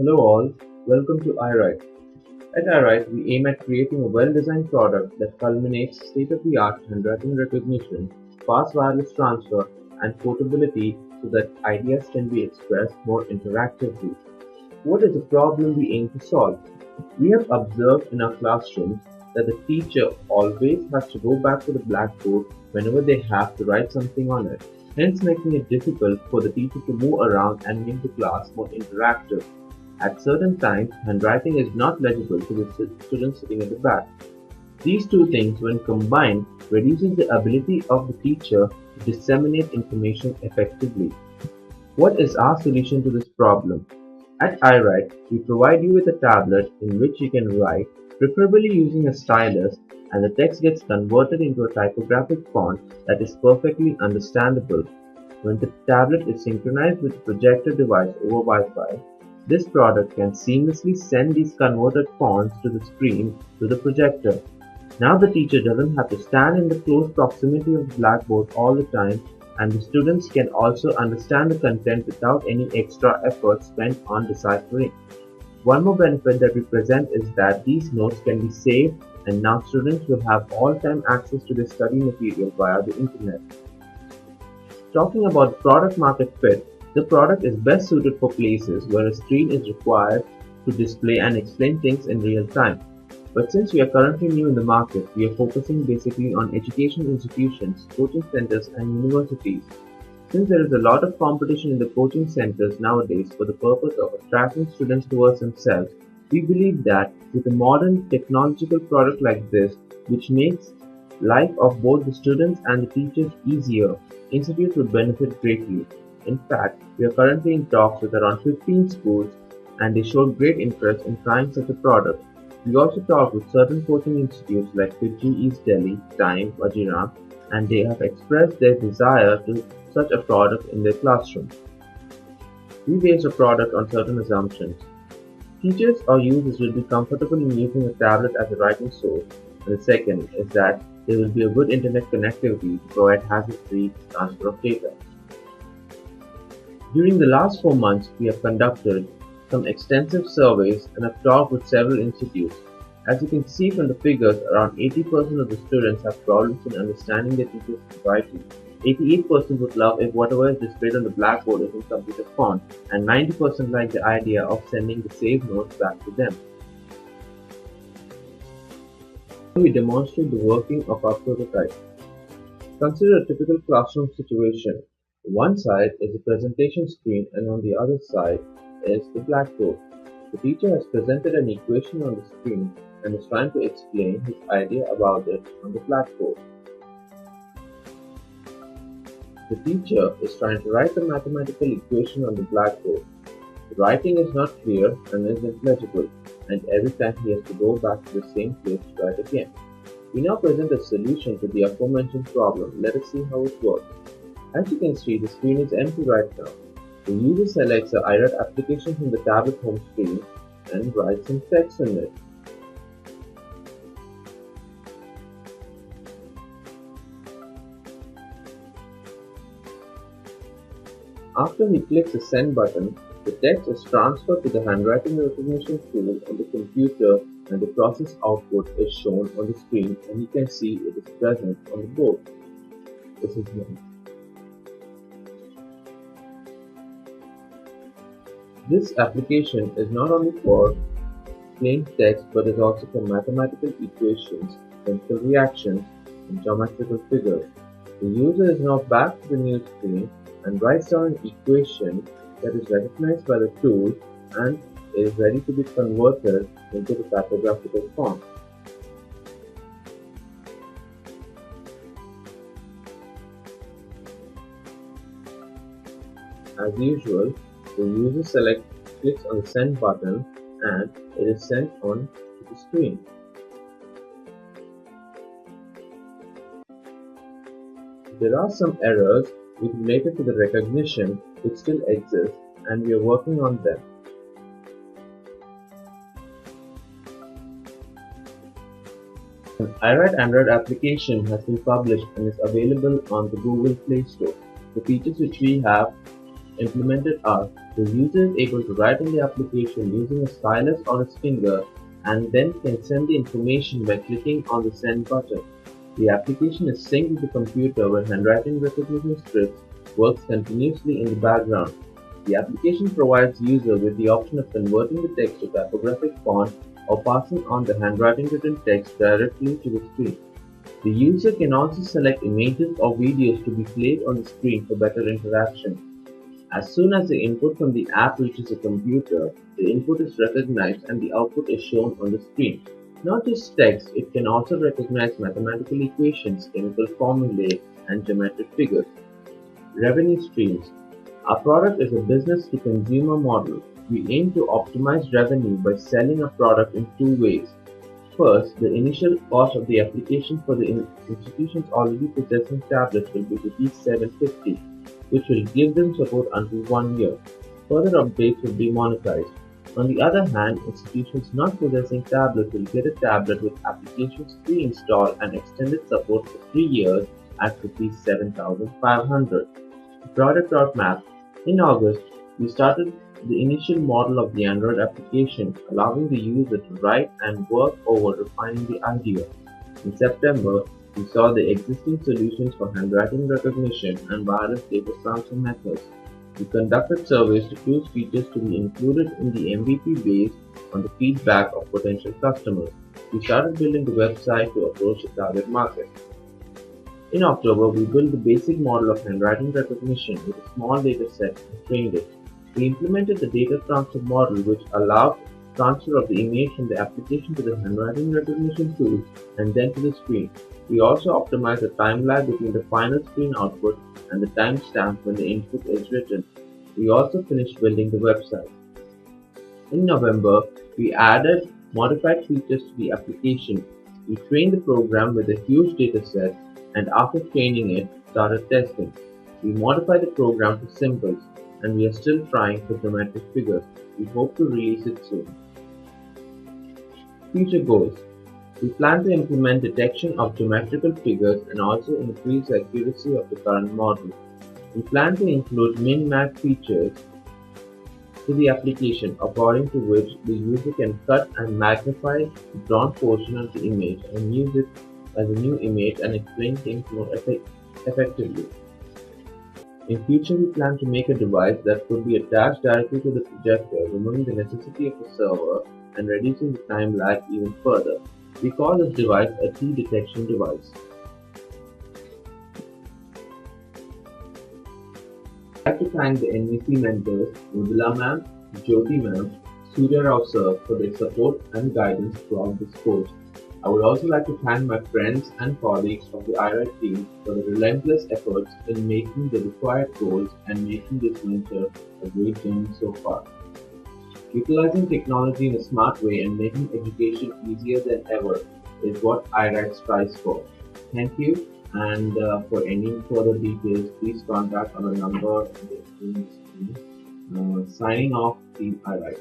Hello all, welcome to iWrite. At iWrite, we aim at creating a well-designed product that culminates state-of-the-art handwriting recognition, fast wireless transfer, and portability so that ideas can be expressed more interactively. What is the problem we aim to solve? We have observed in our classrooms that the teacher always has to go back to the blackboard whenever they have to write something on it, hence making it difficult for the teacher to move around and make the class more interactive. At certain times, handwriting is not legible to the students sitting at the back. These two things, when combined, reduces the ability of the teacher to disseminate information effectively. What is our solution to this problem? At iWrite, we provide you with a tablet in which you can write, preferably using a stylus, and the text gets converted into a typographic font that is perfectly understandable. When the tablet is synchronized with the projector device over Wi-Fi, this product can seamlessly send these converted fonts to the screen through the projector. Now the teacher doesn't have to stand in the close proximity of the blackboard all the time, and the students can also understand the content without any extra effort spent on deciphering. One more benefit that we present is that these notes can be saved, and now students will have all-time access to their study material via the internet. Talking about product market fit, the product is best suited for places where a screen is required to display and explain things in real time. But since we are currently new in the market, we are focusing basically on educational institutions, coaching centers, and universities. Since there is a lot of competition in the coaching centers nowadays for the purpose of attracting students towards themselves, we believe that with a modern technological product like this, which makes life of both the students and the teachers easier, institutes would benefit greatly. In fact, we are currently in talks with around 15 schools, and they showed great interest in trying such a product. We also talked with certain coaching institutes like Fiji East Delhi, Time, Vajira, and they have expressed their desire to such a product in their classroom. We based a product on certain assumptions. Teachers or users will be comfortable in using a tablet as a writing source, and the second is that there will be a good internet connectivity to provide hassle-free transfer of data. During the last 4 months, we have conducted some extensive surveys and have talked with several institutes. As you can see from the figures, around 80% of the students have problems in understanding their teacher's writing. 88% would love if whatever is displayed on the blackboard is in computer font, and 90% like the idea of sending the saved notes back to them. We demonstrate the working of our prototype. Consider a typical classroom situation. One side is the presentation screen and on the other side is the blackboard. The teacher has presented an equation on the screen and is trying to explain his idea about it on the blackboard. The teacher is trying to write the mathematical equation on the blackboard. The writing is not clear and isn't legible, and every time he has to go back to the same place to write again. We now present a solution to the aforementioned problem. Let us see how it works. As you can see, the screen is empty right now. The user selects the iWrite application from the tablet home screen and writes some text in it. After he clicks the send button, the text is transferred to the handwriting recognition tool on the computer and the process output is shown on the screen, and you can see it is present on the board. This is nice. This application is not only for plain text but is also for mathematical equations, chemical reactions, and geometrical figures. The user is now back to the new screen and writes down an equation that is recognized by the tool and is ready to be converted into the typographical font. As usual, the user clicks on the send button and it is sent on to the screen. There are some errors related to the recognition which still exist, and we are working on them. An iWrite Android application has been published and is available on the Google Play Store. The features which we have implemented are The user is able to write in the application using a stylus or his finger and then can send the information by clicking on the send button. The application is synced with the computer where handwriting recognition scripts works continuously in the background. The application provides user with the option of converting the text to typographic font or passing on the handwriting written text directly to the screen. The user can also select images or videos to be played on the screen for better interaction. As soon as the input from the app reaches the computer, the input is recognized and the output is shown on the screen. Not just text, it can also recognize mathematical equations, chemical formulae, and geometric figures. Revenue streams. Our product is a business-to-consumer model. We aim to optimize revenue by selling a product in two ways. First, the initial cost of the application for the institutions already possessing tablets will be Rs 750, which will give them support until 1 year. Further updates will be monetized. On the other hand, institutions not possessing tablets will get a tablet with applications pre-installed and extended support for 3 years at Rs 7,500. Product roadmap. In August, we started the initial model of the Android application, allowing the user to write and work over refining the idea. In September, we saw the existing solutions for handwriting recognition and wireless data transfer methods. We conducted surveys to choose features to be included in the MVP based on the feedback of potential customers. We started building the website to approach the target market. In October, we built the basic model of handwriting recognition with a small data set and trained it. We implemented the data transfer model, which allowed transfer of the image from the application to the handwriting recognition tool and then to the screen. We also optimized the time lag between the final screen output and the timestamp when the input is written. We also finished building the website. In November, we added modified features to the application. We trained the program with a huge data set and after training it, started testing. We modified the program for symbols and we are still trying for geometric figures. We hope to release it soon. Future goals. We plan to implement detection of geometrical figures and also increase the accuracy of the current model. We plan to include min-max features to the application according to which the user can cut and magnify the drawn portion of the image and use it as a new image and explain things more effectively. In future, we plan to make a device that could be attached directly to the projector, removing the necessity of a server and reducing the time lag even further. We call this device a T-detection device. I'd like to thank the NVC mentors Mridula ma'am, Jyoti ma'am, Surya Rao sir for their support and guidance throughout this course. I would also like to thank my friends and colleagues of the iWrite team for the relentless efforts in making the required goals and making this venture a great journey so far. Utilizing technology in a smart way and making education easier than ever is what iWrite strives for. Thank you, and for any further details, please contact our number on the screen. Signing off, Team iWrite.